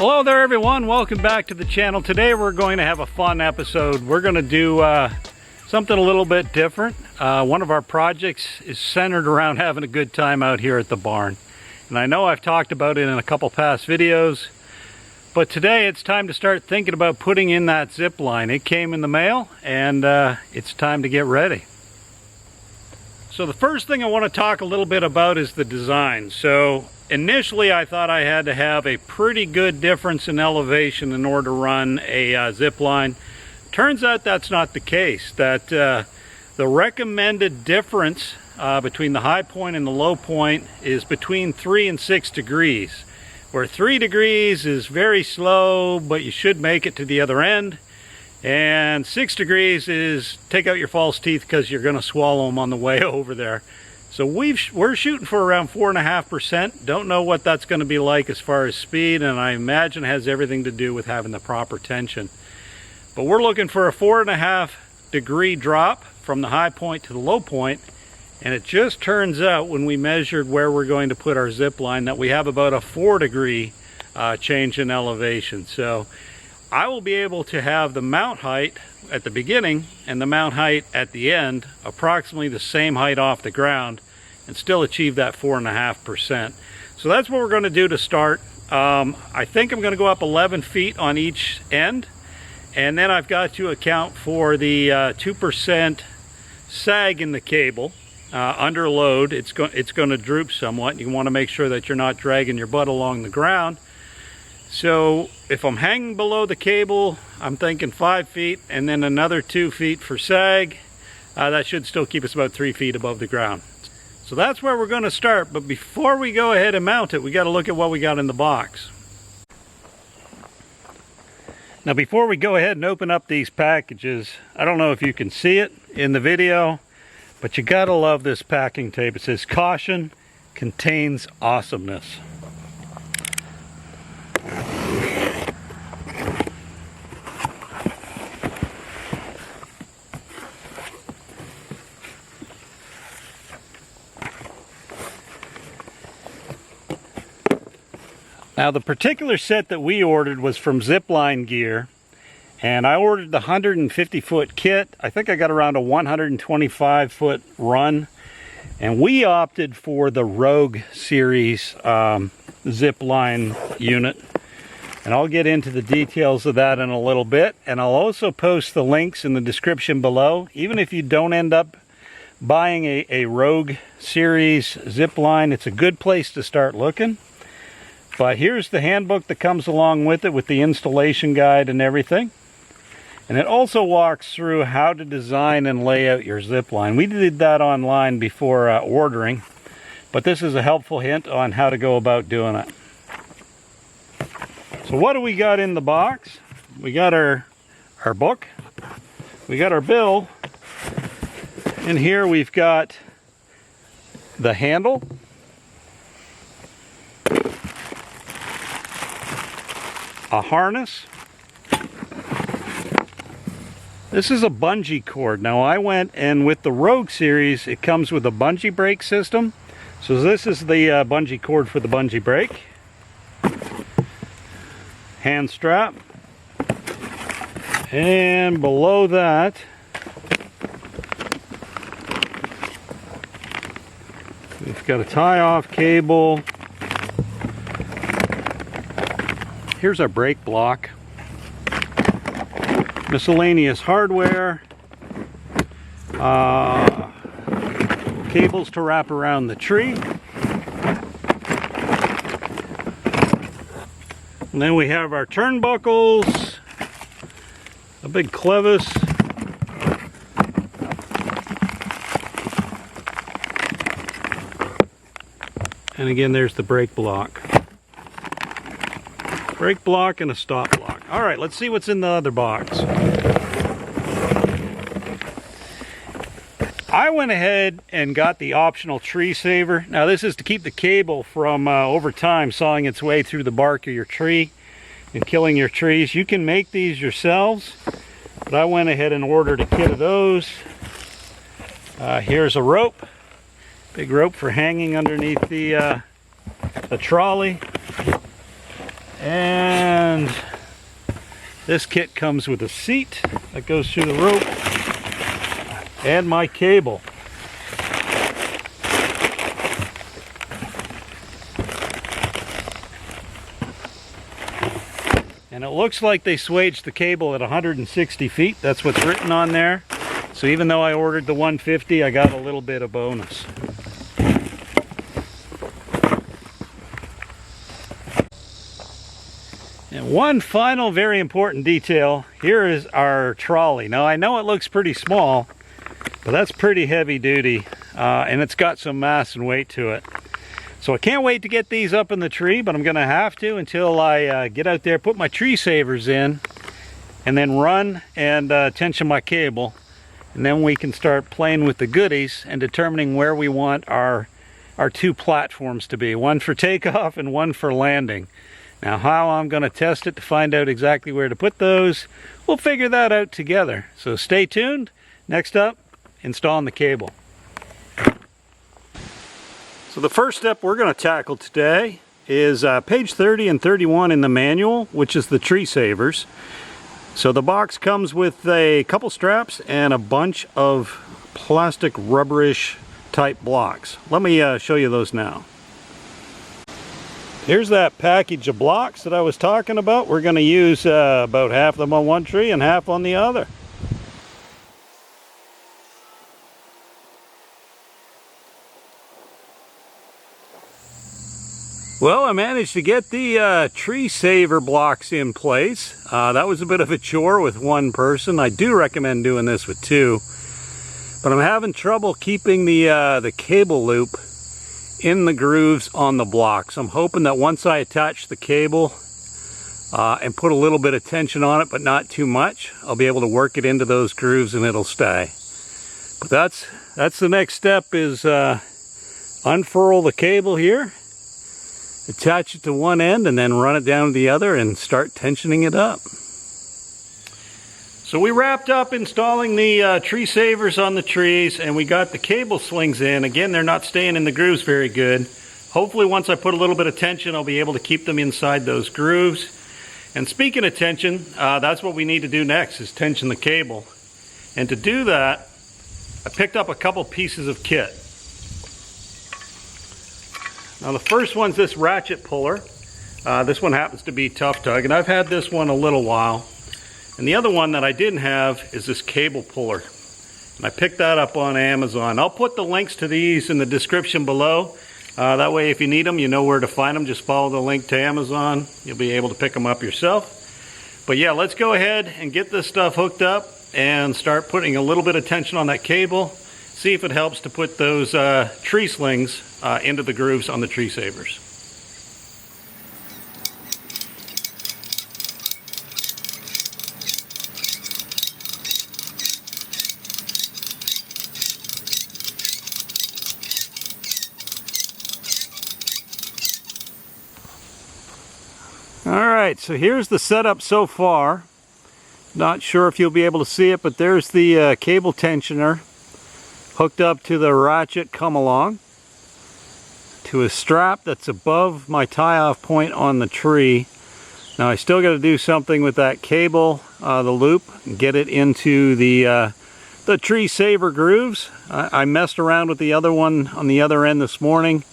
Hello there everyone, welcome back to the channel. Today we're going to have a fun episode. We're going to do something a little bit different. One of our projects is centered around having a good time out here at the barn. And I know I've talked about it in a couple past videos, but today it's time to start thinking about putting in that zip line. It came in the mail and it's time to get ready. So the first thing I want to talk a little bit about is the design. So initially I thought I had to have a pretty good difference in elevation in order to run a zip line. Turns out that's not the case. That the recommended difference between the high point and the low point is between 3 and 6 degrees. Where 3 degrees is very slow, but you should make it to the other end. And 6 degrees is take out your false teeth because you're going to swallow them on the way over there. So we're shooting for around 4.5%. Don't know what that's going to be like as far as speed, and I imagine it has everything to do with having the proper tension. But we're looking for a 4.5 degree drop from the high point to the low point, and it just turns out when we measured where we're going to put our zip line that we have about a 4 degree change in elevation. So I will be able to have the mount height at the beginning and the mount height at the end approximately the same height off the ground and still achieve that 4.5%. So that's what we're going to do to start. I think I'm going to go up 11 feet on each end, and then I've got to account for the 2% sag in the cable. Under load, it's going to droop somewhat. You want to make sure that you're not dragging your butt along the ground. So if I'm hanging below the cable, I'm thinking 5 feet and then another 2 feet for sag. That should still keep us about 3 feet above the ground. So that's where we're going to start. But before we go ahead and mount it, we got to look at what we got in the box. Now before we go ahead and open up these packages, I don't know if you can see it in the video, but you got to love this packing tape. It says, "Caution, contains awesomeness." Now the particular set that we ordered was from Zipline Gear, and I ordered the 150 foot kit. I think I got around a 125 foot run, and we opted for the Rogue series Zipline unit, and I'll get into the details of that in a little bit, and I'll also post the links in the description below. Even if you don't end up buying a Rogue series Zipline, it's a good place to start looking. But here's the handbook that comes along with it, with the installation guide and everything. And it also walks through how to design and lay out your zip line. We did that online before ordering, but this is a helpful hint on how to go about doing it. So what do we got in the box? We got our book, we got our bill, and here we've got the handle, a harness. This is a bungee cord. Now I went, and with the Rogue series it comes with a bungee brake system. So this is the bungee cord for the bungee brake. Hand strap. And below that we've got a tie-off cable. Here's our brake block, miscellaneous hardware, cables to wrap around the tree, and then we have our turnbuckles, a big clevis, and again there's the brake block. Brake block and a stop block. All right, let's see what's in the other box. I went ahead and got the optional tree saver. Now this is to keep the cable from over time sawing its way through the bark of your tree and killing your trees. You can make these yourselves, but I went ahead and ordered a kit of those. Here's a rope, big rope for hanging underneath the trolley. And this kit comes with a seat that goes through the rope and my cable. And it looks like they swaged the cable at 160 feet. That's what's written on there. So even though I ordered the 150, I got a little bit of bonus. And one final very important detail, here is our trolley. Now I know it looks pretty small, but that's pretty heavy duty, and it's got some mass and weight to it. So I can't wait to get these up in the tree, but I'm gonna have to until I get out there, put my tree savers in, and then run and tension my cable. And then we can start playing with the goodies and determining where we want our two platforms to be. One for takeoff and one for landing. Now how I'm going to test it to find out exactly where to put those, we'll figure that out together. So stay tuned. Next up, installing the cable. So the first step we're going to tackle today is page 30 and 31 in the manual, which is the tree savers. So the box comes with a couple straps and a bunch of plastic rubberish type blocks. Let me show you those now. Here's that package of blocks that I was talking about. We're going to use about half of them on one tree and half on the other. Well, I managed to get the tree saver blocks in place. That was a bit of a chore with one person. I do recommend doing this with two. But I'm having trouble keeping the cable loop in the grooves on the blocks. I'm hoping that once I attach the cable and put a little bit of tension on it, but not too much, I'll be able to work it into those grooves and it'll stay. But that's the next step, is unfurl the cable here, attach it to one end, and then run it down to the other and start tensioning it up. So we wrapped up installing the tree savers on the trees, and we got the cable slings in. Again, they're not staying in the grooves very good. Hopefully once I put a little bit of tension, I'll be able to keep them inside those grooves. And speaking of tension, that's what we need to do next, is tension the cable. And to do that, I picked up a couple pieces of kit. Now the first one's this ratchet puller. This one happens to be Tough Tug, and I've had this one a little while. And the other one that I didn't have is this cable puller. And I picked that up on Amazon. I'll put the links to these in the description below. That way if you need them, you know where to find them. Just follow the link to Amazon. You'll be able to pick them up yourself. But yeah, let's go ahead and get this stuff hooked up and start putting a little bit of tension on that cable. See if it helps to put those tree slings into the grooves on the tree savers. Alright, so here's the setup so far. Not sure if you'll be able to see it, but there's the cable tensioner hooked up to the ratchet come along to a strap that's above my tie-off point on the tree. Now I still got to do something with that cable, the loop, and get it into the tree saver grooves. I messed around with the other one on the other end this morning.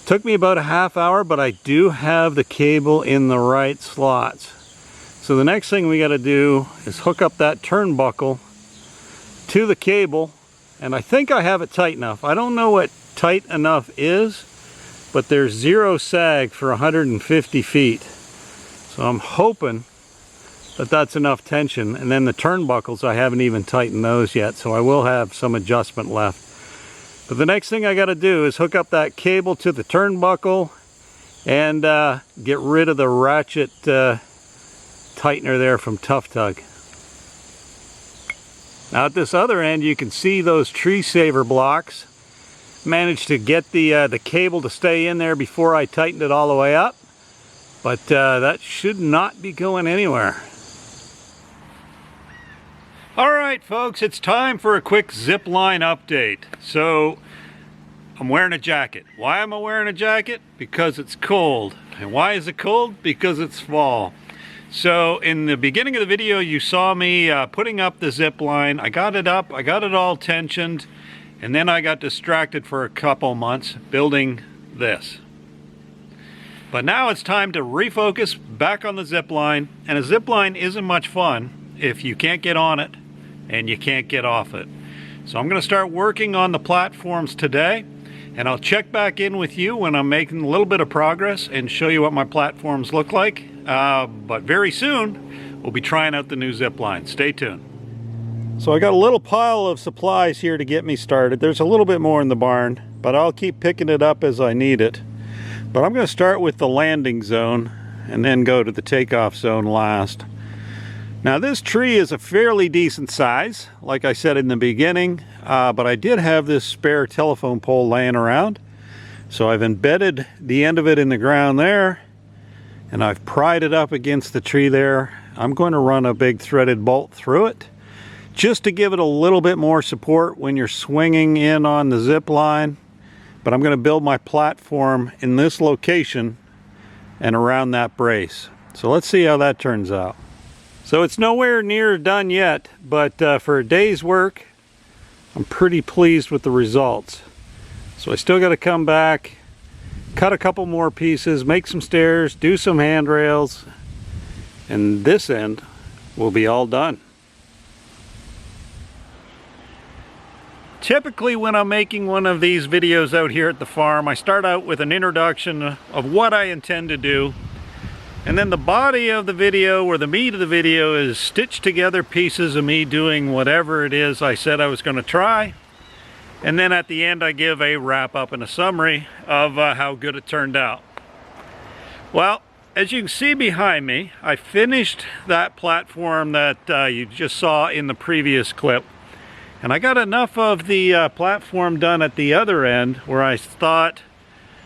Took me about a half hour, but I do have the cable in the right slots. So the next thing we got to do is hook up that turnbuckle to the cable, and I think I have it tight enough. I don't know what tight enough is, but there's zero sag for 150 feet. So I'm hoping that that's enough tension. And then the turnbuckles, I haven't even tightened those yet, so I will have some adjustment left. But the next thing I got to do is hook up that cable to the turnbuckle and get rid of the ratchet tightener there from Tough Tug. Now at this other end, you can see those tree saver blocks. Managed to get the cable to stay in there before I tightened it all the way up, but that should not be going anywhere. Alright folks, it's time for a quick Zipline update. So I'm wearing a jacket. Why am I wearing a jacket? Because it's cold. And why is it cold? Because it's fall. So in the beginning of the video, you saw me putting up the zip line. I got it up, I got it all tensioned, and then I got distracted for a couple months building this. But now it's time to refocus back on the zip line, and a zip line isn't much fun if you can't get on it and you can't get off it. So I'm going to start working on the platforms today, and I'll check back in with you when I'm making a little bit of progress and show you what my platforms look like. But very soon we'll be trying out the new zip line. Stay tuned. So I got a little pile of supplies here to get me started. There's a little bit more in the barn, but I'll keep picking it up as I need it. But I'm going to start with the landing zone and then go to the takeoff zone last. Now this tree is a fairly decent size, like I said in the beginning, but I did have this spare telephone pole laying around. So I've embedded the end of it in the ground there, and I've pried it up against the tree there. I'm going to run a big threaded bolt through it, just to give it a little bit more support when you're swinging in on the zip line. But I'm going to build my platform in this location and around that brace. So let's see how that turns out. So it's nowhere near done yet, but for a day's work, I'm pretty pleased with the results. So I still got to come back, cut a couple more pieces, make some stairs, do some handrails, and this end will be all done. Typically when I'm making one of these videos out here at the farm, I start out with an introduction of what I intend to do, and then the body of the video, or the meat of the video, is stitched together pieces of me doing whatever it is I said I was going to try, and then at the end I give a wrap up and a summary of how good it turned out. Well, as you can see behind me, I finished that platform that you just saw in the previous clip. And I got enough of the platform done at the other end where I thought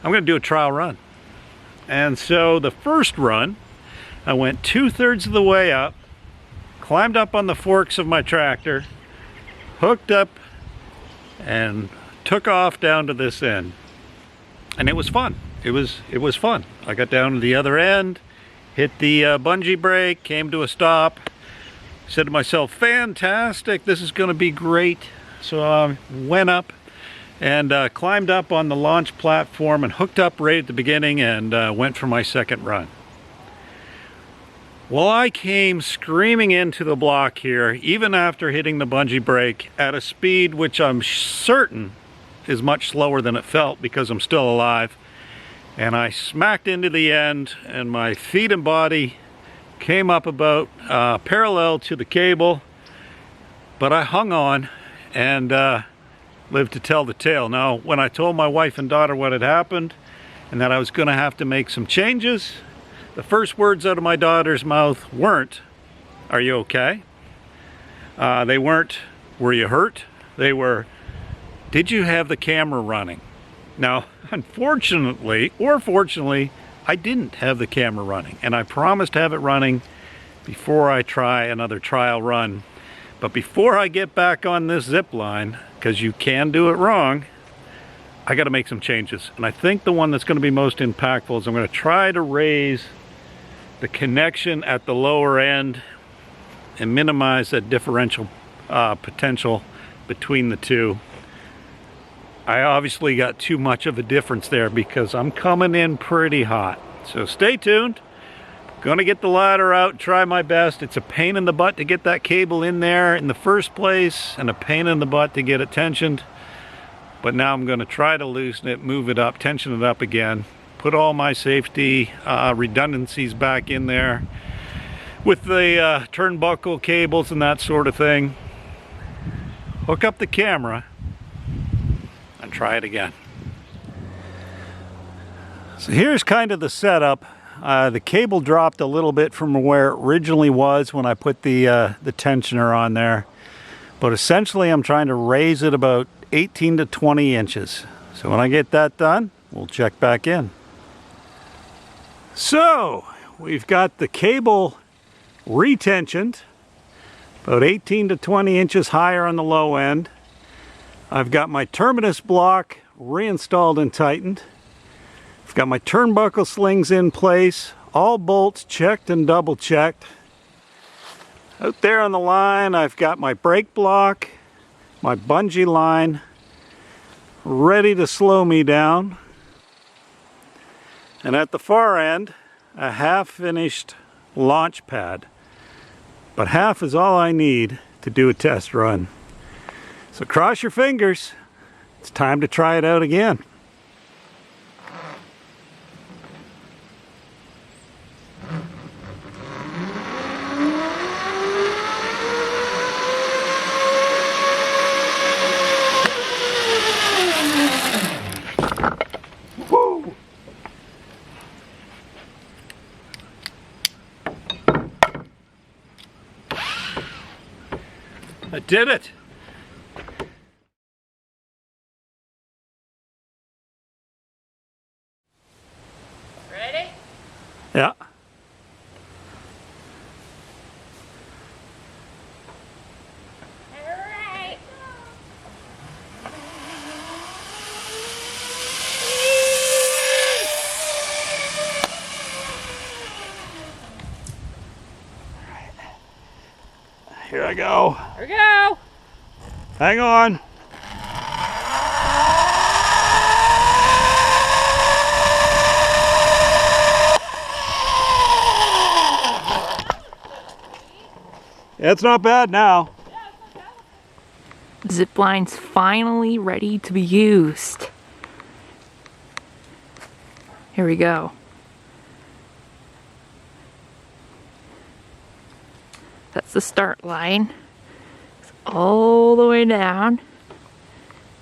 I'm going to do a trial run. And so the first run, I went 2/3 of the way up, climbed up on the forks of my tractor, hooked up, and took off down to this end. And it was fun. It was fun. I got down to the other end, hit the bungee brake, came to a stop. Said to myself, fantastic, this is going to be great. So I went up and climbed up on the launch platform and hooked up right at the beginning and went for my second run. Well, I came screaming into the block here, even after hitting the bungee brake, at a speed which I'm certain is much slower than it felt because I'm still alive. And I smacked into the end, and my feet and body came up about parallel to the cable, but I hung on and lived to tell the tale. Now, when I told my wife and daughter what had happened and that I was going to have to make some changes, the first words out of my daughter's mouth weren't, "Are you okay?" They weren't, "Were you hurt?" They were, "Did you have the camera running?" Now, unfortunately, or fortunately, I didn't have the camera running, and I promised to have it running before I try another trial run. But before I get back on this zip line, because you can do it wrong, I got to make some changes. And I think the one that's going to be most impactful is I'm going to try to raise the connection at the lower end and minimize that differential potential between the two. I obviously got too much of a difference there because I'm coming in pretty hot. So stay tuned. Gonna get the ladder out, try my best. It's a pain in the butt to get that cable in there in the first place and a pain in the butt to get it tensioned. But now I'm gonna try to loosen it, move it up, tension it up again, put all my safety redundancies back in there with the turnbuckle cables and that sort of thing. Hook up the camera and try it again. So here's kind of the setup. The cable dropped a little bit from where it originally was when I put the tensioner on there. But essentially I'm trying to raise it about 18 to 20 inches. So when I get that done, we'll check back in. So we've got the cable retensioned, about 18 to 20 inches higher on the low end. I've got my terminus block reinstalled and tightened. I've got my turnbuckle slings in place, all bolts checked and double checked. Out there on the line, I've got my brake block, my bungee line, ready to slow me down. And at the far end, a half-finished launch pad. But half is all I need to do a test run. So cross your fingers. It's time to try it out again. Woo! I did it! Ready? Yeah. Alright. Here I go. Here we go. Hang on. It's not bad now. Zipline's finally ready to be used. Here we go. That's the start line. It's all the way down.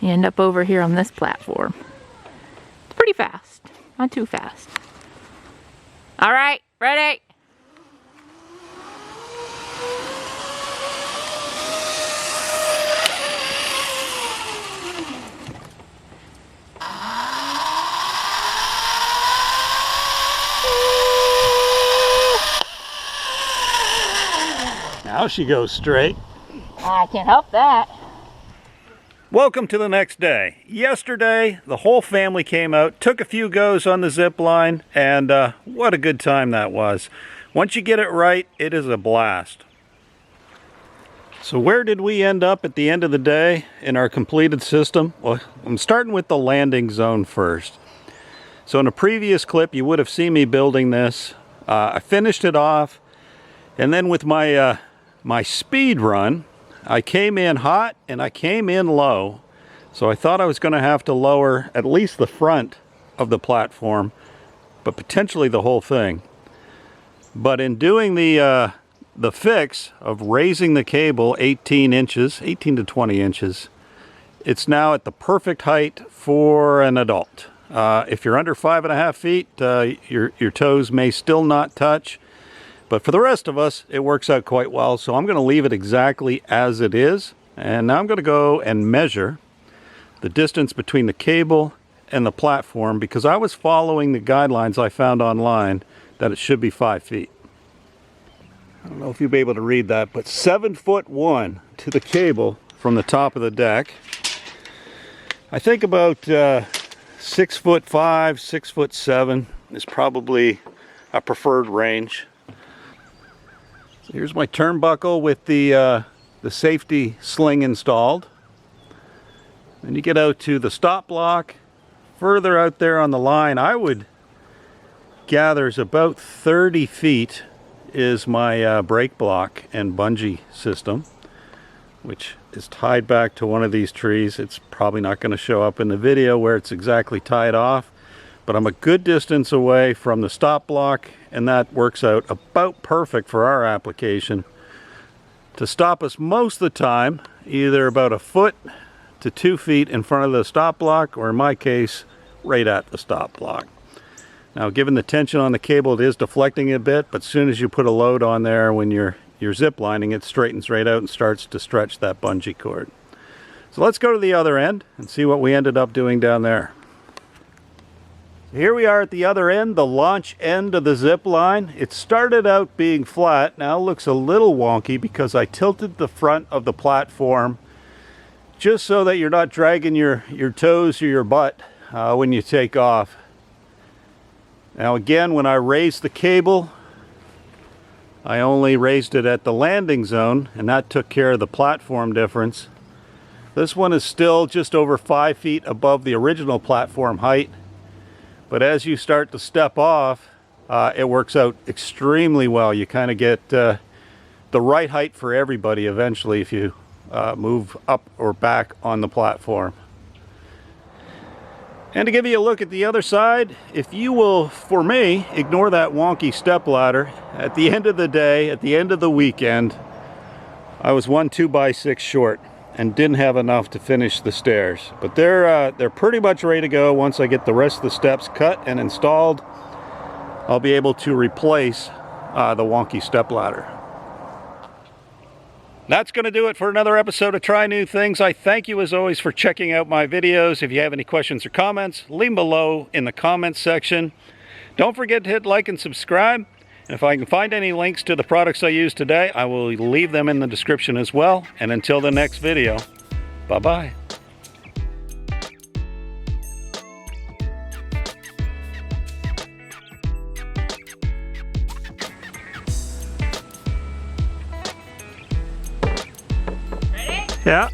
You end up over here on this platform. It's pretty fast. Not too fast. Alright, ready? Now she goes straight. I can't help that. Welcome to the next day. Yesterday, the whole family came out, took a few goes on the zip line, and what a good time that was. Once you get it right, it is a blast. So where did we end up at the end of the day in our completed system? Well, I'm starting with the landing zone first. So in a previous clip, you would have seen me building this. I finished it off, and then with my my speed run, I came in hot and I came in low. So I thought I was going to have to lower at least the front of the platform, but potentially the whole thing. But in doing the fix of raising the cable 18 to 20 inches, it's now at the perfect height for an adult. If you're under 5.5 feet, your toes may still not touch. But for the rest of us, it works out quite well. So I'm going to leave it exactly as it is. And now I'm going to go and measure the distance between the cable and the platform, because I was following the guidelines I found online that it should be 5 feet. I don't know if you'll be able to read that, but 7'1" to the cable from the top of the deck. I think about 6'5", 6'7" is probably a preferred range. So here's my turnbuckle with the safety sling installed. Then you get out to the stop block. Further out there on the line, I would gather is about 30 feet is my brake block and bungee system, which is tied back to one of these trees. It's probably not going to show up in the video where it's exactly tied off, but I'm a good distance away from the stop block, and that works out about perfect for our application to stop us most of the time, either about 1 foot to 2 feet in front of the stop block, or in my case, right at the stop block. Now, given the tension on the cable, it is deflecting a bit, but as soon as you put a load on there when you're zip lining, it straightens right out and starts to stretch that bungee cord. So let's go to the other end and see what we ended up doing down there. Here we are at the other end, the launch end of the zip line. It started out being flat, now looks a little wonky because I tilted the front of the platform just so that you're not dragging your toes or your butt when you take off. Now again, when I raised the cable, I only raised it at the landing zone, and that took care of the platform difference. This one is still just over 5 feet above the original platform height, but as you start to step off, it works out extremely well. You kind of get the right height for everybody eventually if you move up or back on the platform. And to give you a look at the other side, if you will, for me, ignore that wonky step ladder, at the end of the day, at the end of the weekend, I was 1 2x6 short and didn't have enough to finish the stairs. But they're pretty much ready to go. Once I get the rest of the steps cut and installed, I'll be able to replace the wonky step ladder. That's going to do it for another episode of Try New Things. I thank you as always for checking out my videos. If you have any questions or comments, leave them below in the comments section. Don't forget to hit like and subscribe. And if I can find any links to the products I used today, I will leave them in the description as well. And until the next video, bye-bye. Yeah.